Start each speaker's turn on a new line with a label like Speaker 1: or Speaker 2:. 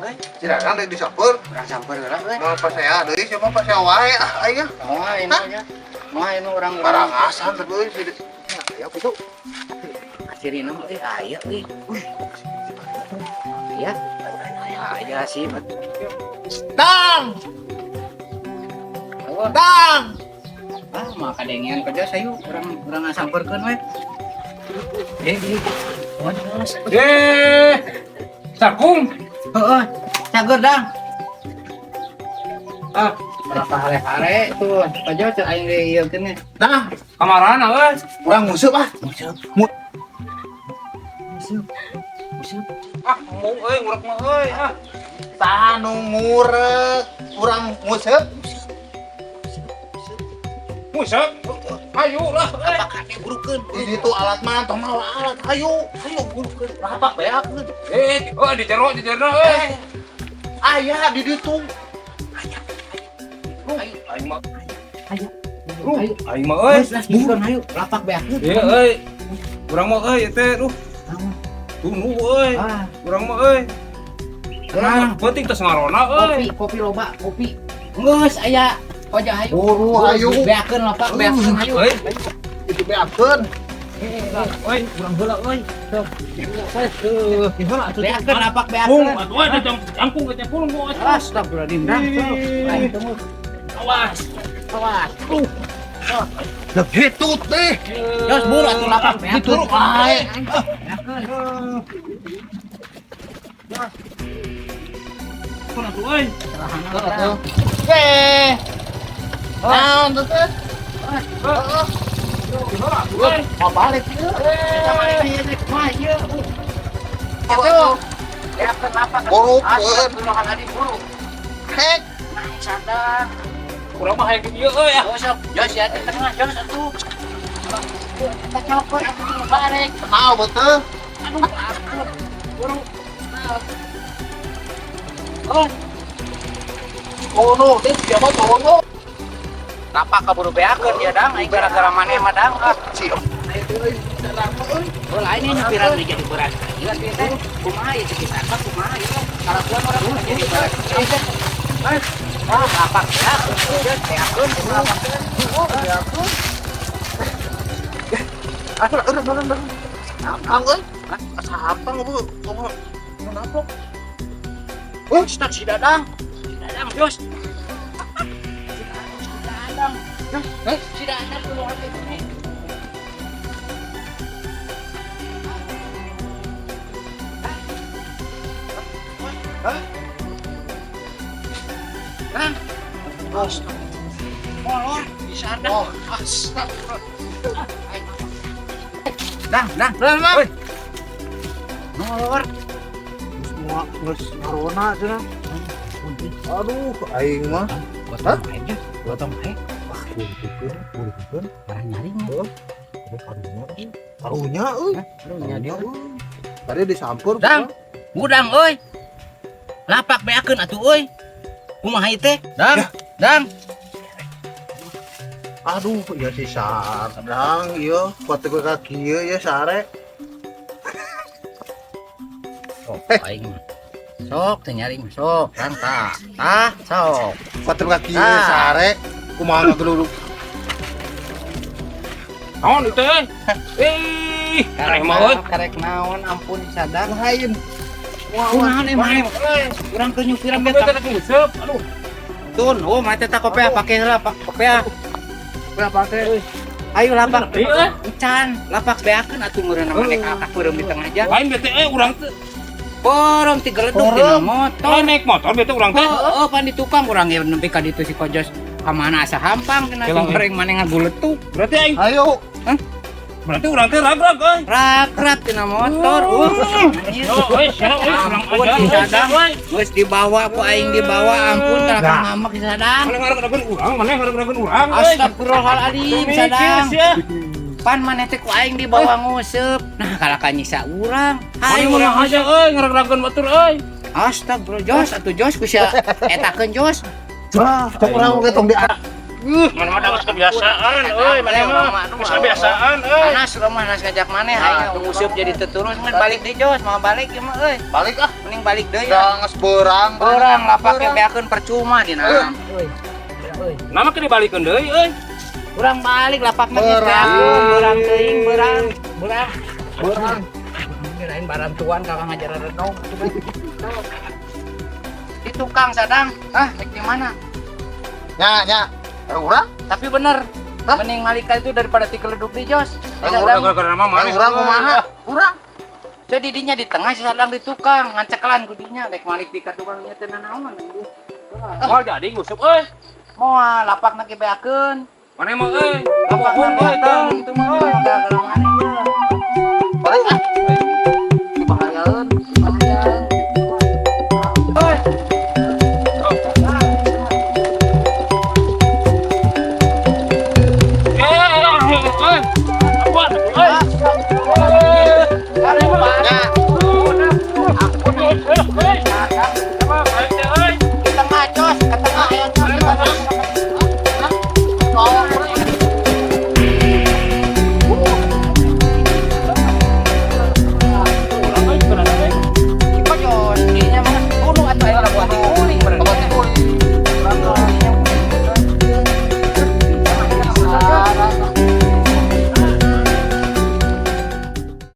Speaker 1: euy.
Speaker 2: Cidagang deui disamper.
Speaker 1: Urang samper heula euy.
Speaker 2: Mau pasea deui siapa pasea wae aya.
Speaker 1: Moal ini nya. Moal ini urang
Speaker 2: Barangasan teh euy. Ya kitu.
Speaker 1: Acirina mah aya euy. Iya. Aya sih.
Speaker 2: Dang!
Speaker 1: Oh,
Speaker 2: Dang!
Speaker 1: ah mah kadengian kerja sayu urang ngasamperkeun we.
Speaker 3: Sarkum.
Speaker 1: Heeh. Cager dang.
Speaker 3: Ah,
Speaker 1: Berapa hare-hare tuh. Aja teh aing ieu keun.
Speaker 2: Nah,
Speaker 3: kamarana euy.
Speaker 2: urang museup ah.
Speaker 3: Ah, mau euy ngurek mah euy. Ah.
Speaker 2: Tah nu ngurek, urang museup.
Speaker 3: Musep. Ayo lah euy.
Speaker 1: Apakah diburukeun?
Speaker 2: Di situ alat mah tong mawa alat. Hayu, hayu burukeun. Rapak beakeun.
Speaker 3: Oh di jero euy.
Speaker 2: Aya di ditu.
Speaker 3: Aing mah.
Speaker 1: Ayo.
Speaker 3: Aing mah euy.
Speaker 1: Burukeun ayo lapak beakeun.
Speaker 3: Ieu euy. Urang mah euy teh duh. Tunggu euy.
Speaker 1: Ah,
Speaker 3: Urang mah euy. Urang penting tos ngarona euy.
Speaker 1: kopi loba, kopi. Geus aya oja hayu.
Speaker 2: Buru hayu.
Speaker 1: Beakeun lapak beakeun hayu.
Speaker 3: Euy.
Speaker 2: Itu beakeun.
Speaker 3: Euy, urang heula euy.
Speaker 1: Beakeun lapak
Speaker 3: Pung,
Speaker 1: beakeun.
Speaker 3: atuh euy jangkung ge teh pulung gua.
Speaker 1: Astagfirullahaladzim dah. Aing tunggu.
Speaker 3: Awas.
Speaker 1: Awas.
Speaker 2: Lah gitu teh.
Speaker 1: Jos buru atuh lapak beakeun.
Speaker 2: Dituru bae.
Speaker 1: Beakeun.
Speaker 3: Pun atuh euy.
Speaker 2: Weh. Naon tuh teh?
Speaker 3: Euy.
Speaker 2: Mau balik ieu.
Speaker 1: Itu. Beakeun lapak.
Speaker 2: Burukeun.
Speaker 1: Astagfirullahaladzim buru.
Speaker 2: Hek.
Speaker 1: Sadar.
Speaker 3: Urang mah hayang ke dieu euy.
Speaker 1: Jos ya di tengah jos atuh. Kita copot atuh balik.
Speaker 2: Kenal betul.
Speaker 1: Aduh ampun. Buru. Oh,
Speaker 2: Kono, teh dia mah kono.
Speaker 1: lapak kaburu beakeun dia dang aing gara-gara maneh mah dang.
Speaker 2: Si
Speaker 1: Oh, lain ini nyupiran nih jadi berat. Iya, teh. Kumaha ya sekitar mah kumaha ya. Kalakuan orang mah jadi berat. Ah, lapak beakeun. Jos beakeun lapak. Oh, beakeun.
Speaker 2: udah. Apa euy? Asa apa ngobrol? Ngomong. Kenapa?
Speaker 1: Oh, stop si Dadang. Si Dadang, Jos. Si Dadang. Si Dadang keluar dari sini. Dang. Molor, bisa Dang.
Speaker 2: Oh,
Speaker 1: Dang.
Speaker 3: Euy.
Speaker 1: Molor.
Speaker 2: semua geus narona cenah. Aduh, aing mah.
Speaker 1: Buat
Speaker 2: Hah?
Speaker 1: main ya, buat main.
Speaker 2: Burukeun.
Speaker 1: Barang nyarinya.
Speaker 2: Karunya euy.
Speaker 1: Karunya dia.
Speaker 2: Tadi disampur.
Speaker 1: Dang, gudang euy. Lapak beakeun atuh euy. Kumaha ieu teh? Dang.
Speaker 2: Aduh, ya si Sadang ieu, foto ke kaki ieu ya sare.
Speaker 1: Aing mah. Sok teh nyari mah sok, dang tah sok.
Speaker 2: Foto ke kaki ieu sare. Kumaha ngageluluk.
Speaker 3: Naon itu euy? Ih, karek mah euy.
Speaker 1: Karek naon ampun sadar.
Speaker 2: Lain.
Speaker 1: Kumaha nih mah euy. Urang teu nyupiran
Speaker 3: Kita
Speaker 1: beta.
Speaker 3: tak musep. Aduh.
Speaker 1: Tun, oh mah teh kopea pake heula kopea.
Speaker 2: Berapa teh?
Speaker 1: Ayo lapak.
Speaker 3: Ieu euy.
Speaker 1: Can, lapak beakeun atuh meureun mane kakak beureum di tengah jalan.
Speaker 3: Lain bete urang teh.
Speaker 1: Porong ti geleduk dina motor.
Speaker 3: Lain naik motor bete urang teh.
Speaker 1: Oh, pan di tukang urang ge nepi ka ditu si Kojos. Ka mana asa hampang cenah
Speaker 3: Kelang,
Speaker 1: goreng maneh ngaguletuk.
Speaker 3: Berarti aing
Speaker 2: Ayo.
Speaker 3: berarti urang teh ragrag euy.
Speaker 1: Rakrat tina motor.
Speaker 3: Yo, euy, siapa euy urang
Speaker 1: Ampun,
Speaker 3: aja.
Speaker 1: si Sadang. Geus dibawa ku aing dibawa ampun ka ngamak si Sadang.
Speaker 3: Mana ngarep-ngarepkeun urang, mana ngarep-ngarepkeun urang euy.
Speaker 1: Astagfirullahaladzim Sadang.
Speaker 3: sia.
Speaker 1: Pan maneh teh ku aing dibawa nguseup. Nah kalaka nyisa urang.
Speaker 3: Aing
Speaker 1: Hayu
Speaker 3: mah aja euy ngarep-ngarepkeun batur euy.
Speaker 1: Astagfirullah Jos atuh Jos ku sia etakeun Jos.
Speaker 2: Cok urang ge tong di Mana mah geus kebiasaan euy, mana mah geus kebiasaan euy.
Speaker 1: Anas rumah Anas ngajak maneh aya nguseup jadi teturun ngan balik deui Jos, mau balik ieu mah euy.
Speaker 2: Balik ah.
Speaker 1: Mending balik deui.
Speaker 2: Da geus beurang.
Speaker 1: Orang lapak beakeun percuma dina.
Speaker 3: Nama ke dibalikeun deui euy.
Speaker 1: Urang balik lapak mah beakeun, beurang teuing, beurang. Kirain barang tuan kakang ngajar renong. Di tukang sadang, di mana?
Speaker 2: Nya. Urang?
Speaker 1: Tapi bener, mending malika itu daripada dikeleduk di Jos.
Speaker 3: Udah gara-gara nama mana?
Speaker 2: Urang kumaha?
Speaker 1: Urang. Jadi dinya di tengah si sadang di tukang, ngancekelan kudinya rek malik di katukangnya teu nanaon.
Speaker 3: Mau jadi nguseup euy.
Speaker 1: Moal lapak na beakeun.
Speaker 3: Mana mah euy?
Speaker 1: Lapak na datang itu mah gara-gara maneh.
Speaker 2: Balik ah.